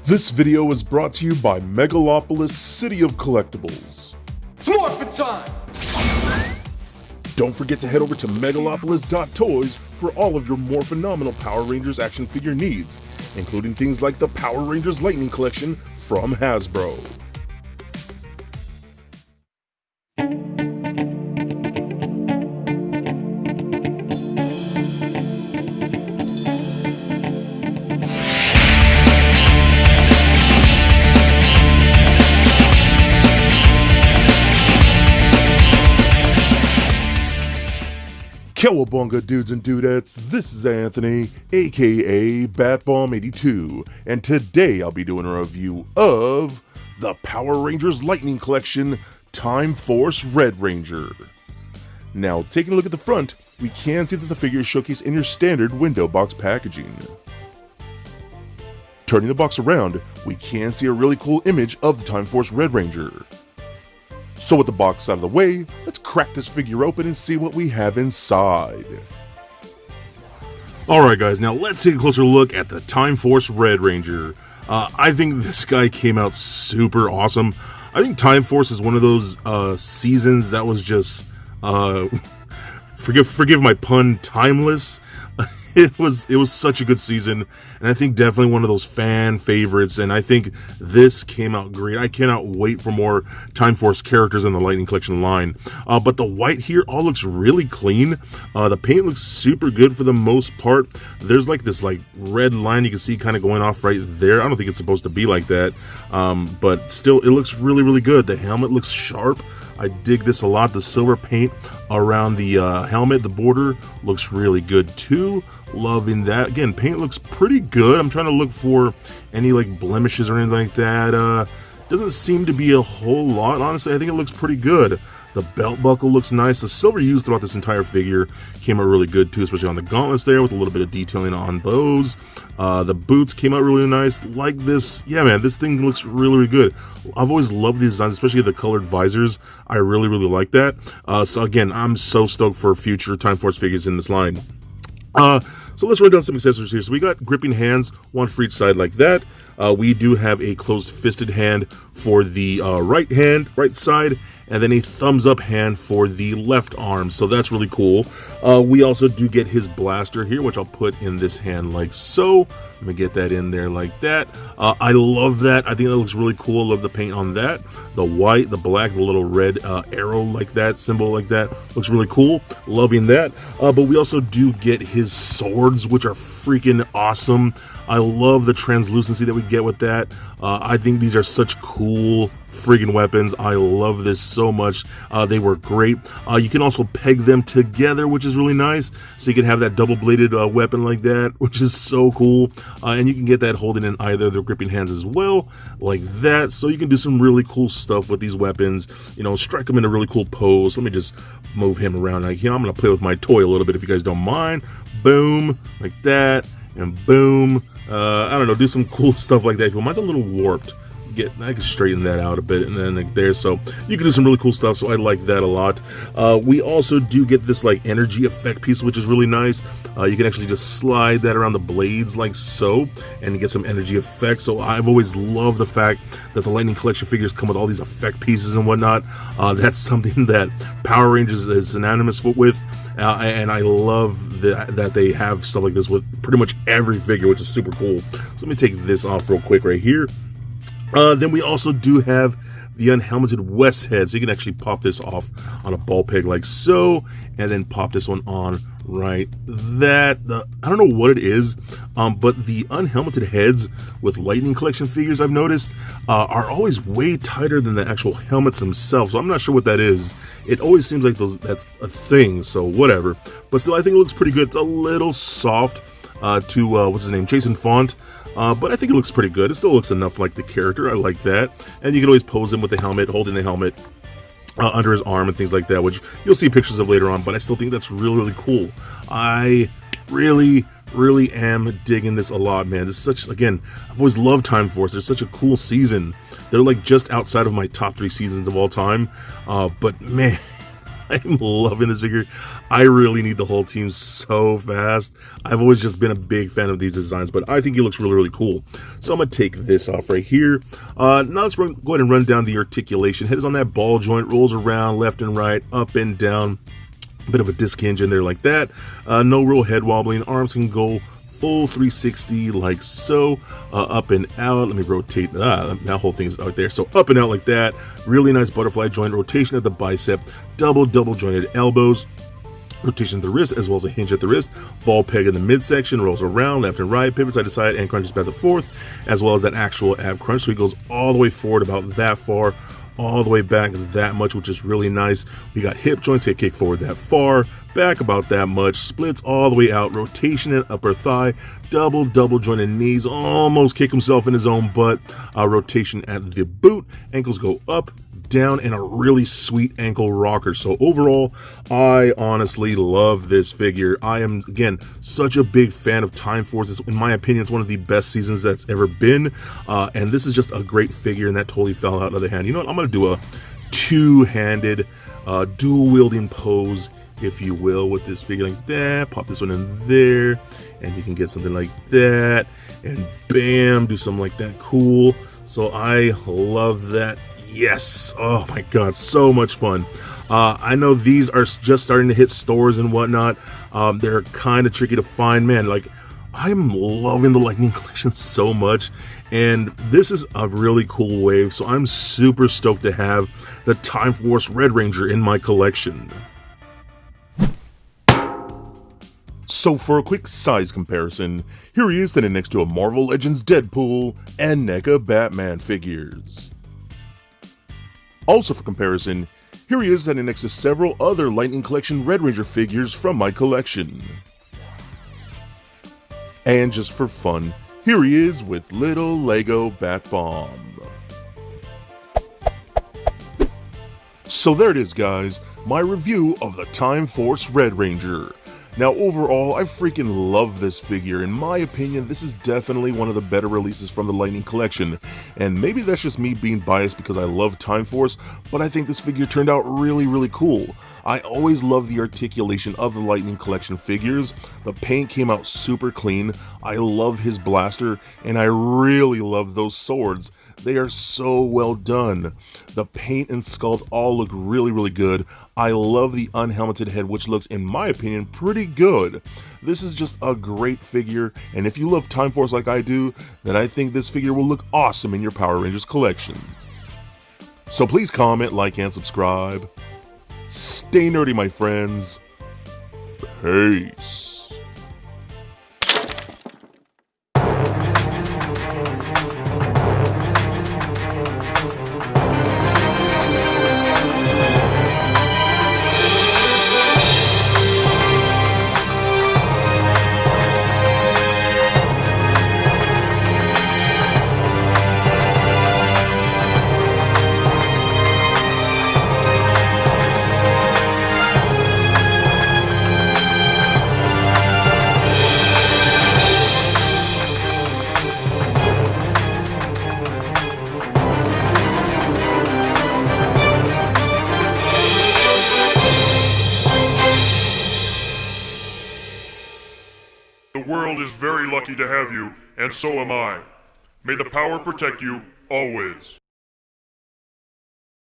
This video is brought to you by Megalopolis City of Collectibles. It's morphin' time! Don't forget to head over to megalopolis.toys for all of your more phenomenal Power Rangers action figure needs, including things like the Power Rangers Lightning Collection from Hasbro. Cowabunga dudes and dudettes, this is Anthony, aka Batbomb82, and today I'll be doing a review of the Power Rangers Lightning Collection Time Force Red Ranger. Now, taking a look at the front, we can see that the figure is showcased in your standard window box packaging. Turning the box around, we can see a really cool image of the Time Force Red Ranger. So with the box out of the way, let's crack this figure open and see what we have inside. Alright guys, now let's take a closer look at the Time Force Red Ranger. I think this guy came out super awesome. I think Time Force is one of those seasons that was just, forgive my pun, timeless. It was such a good season, and I think definitely one of those fan favorites, and I think this came out great. I cannot wait for more Time Force characters in the Lightning Collection line. But the white here all looks really clean. The paint looks super good for the most part. There's like this red line you can see kind of going off right there. I don't think it's supposed to be like that, but still it looks really, really good. The helmet looks sharp. I dig this a lot. The silver paint around the helmet, the border, looks really good too. Loving that. Again, paint looks pretty good. I'm trying to look for any blemishes or anything like that. Doesn't seem to be a whole lot, honestly. I think it looks pretty good. The belt buckle looks nice. The silver used throughout this entire figure came out really good too, especially on the gauntlets there with a little bit of detailing on those. The boots came out really nice. Like this, yeah man, this thing looks really, really good. I've always loved these designs, especially the colored visors. I really, really like that. So again, I'm so stoked for future Time Force figures in this line. So let's run down some accessories here. So we got gripping hands, one for each side like that. We do have a closed fisted hand for the right side, and then a thumbs up hand for the left arm. So that's really cool. We also do get his blaster here, which I'll put in this hand like so. Let me get that in there like that. I love that. I think that looks really cool. I love the paint on that. The white, the black, the little red arrow like that, symbol like that. Looks really cool. Loving that. But we also do get his swords, which are freaking awesome. I love the translucency that we get with that. I think these are such cool friggin' weapons. I love this so much. They work great. You can also peg them together, which is really nice. So you can have that double-bladed weapon like that, which is so cool. And you can get that holding in either of the gripping hands as well, like that. So you can do some really cool stuff with these weapons. You know, strike them in a really cool pose. Let me just move him around like here. I'm gonna play with my toy a little bit if you guys don't mind. Boom, like that, and boom. I don't know, do some cool stuff like that. If you mine's a little warped, I can straighten that out a bit, and then there, so you can do some really cool stuff. So I like that a lot. We also do get this energy effect piece, which is really nice. You can actually just slide that around the blades like so, and get some energy effect. So I've always loved the fact that the Lightning Collection figures come with all these effect pieces and whatnot. That's something that Power Rangers is synonymous with. And I love that they have stuff like this with pretty much every figure, which is super cool. So let me take this off real quick right here. Then we also do have the unhelmeted West head, so you can actually pop this off on a ball peg like so, and then pop this one on right that. I don't know what it is, but the unhelmeted heads with Lightning Collection figures, I've noticed, are always way tighter than the actual helmets themselves, so I'm not sure what that is. It always seems like that's a thing, so whatever. But still, I think it looks pretty good. It's a little soft to, what's his name, Jason Font. But I think it looks pretty good. It still looks enough like the character. I like that. And you can always pose him with the helmet, holding the helmet under his arm and things like that, which you'll see pictures of later on, but I still think that's really, really cool. I really am digging this a lot, man. This is such, again, I've always loved Time Force. They're such a cool season. They're just outside of my top 3 seasons of all time. But man, I'm loving this figure. I really need the whole team so fast. I've always just been a big fan of these designs, but I think he looks really, really cool. So I'm going to take this off right here. Now let's go ahead and run down the articulation. Head is on that ball joint, rolls around left and right, up and down. Bit of a disc hinge in there like that. No real head wobbling. Arms can go full 360 like so, up and out. Let me rotate. That whole thing's out there. So up and out like that. Really nice butterfly joint rotation at the bicep. Double jointed elbows. Rotation at the wrist as well as a hinge at the wrist. Ball peg in the midsection, rolls around left and right, pivots side to side, and crunches back and forth, as well as that actual ab crunch. So he goes all the way forward about that far, all the way back that much, which is really nice. We got hip joints, hip kick forward that far, back about that much, splits all the way out, rotation at upper thigh, double jointed knees, almost kick himself in his own butt, rotation at the boot, ankles go up, down, and a really sweet ankle rocker. So overall, I honestly love this figure. I am, again, such a big fan of Time Force. In my opinion, it's one of the best seasons that's ever been, and this is just a great figure, and that totally fell out of the hand. You know what, I'm going to do a two-handed, dual-wielding pose, if you will, with this figure like that. Pop this one in there, and you can get something like that, and bam, do something like that. Cool. So I love that. Yes. Oh my god, so much fun. I know these are just starting to hit stores and whatnot. They're kind of tricky to find. Man, like, I'm loving the Lightning Collection so much, and this is a really cool wave, so I'm super stoked to have the Time Force Red Ranger in my collection. So for a quick size comparison, here he is standing next to a Marvel Legends Deadpool and NECA Batman figures. Also for comparison, here he is standing next to several other Lightning Collection Red Ranger figures from my collection. And just for fun, here he is with little Lego Bat Bomb. So there it is, guys, my review of the Time Force Red Ranger. Now overall, I freaking love this figure. In my opinion, this is definitely one of the better releases from the Lightning Collection. And maybe that's just me being biased because I love Time Force, but I think this figure turned out really, really cool. I always love the articulation of the Lightning Collection figures. The paint came out super clean. I love his blaster, and I really love those swords. They are so well done. The paint and sculpt all look really, really good. I love the unhelmeted head, which looks, in my opinion, pretty good. This is just a great figure, and if you love Time Force like I do, then I think this figure will look awesome in your Power Rangers collection. So please comment, like, and subscribe. Stay nerdy, my friends. Peace. The world is very lucky to have you, and so am I. May the power protect you, always.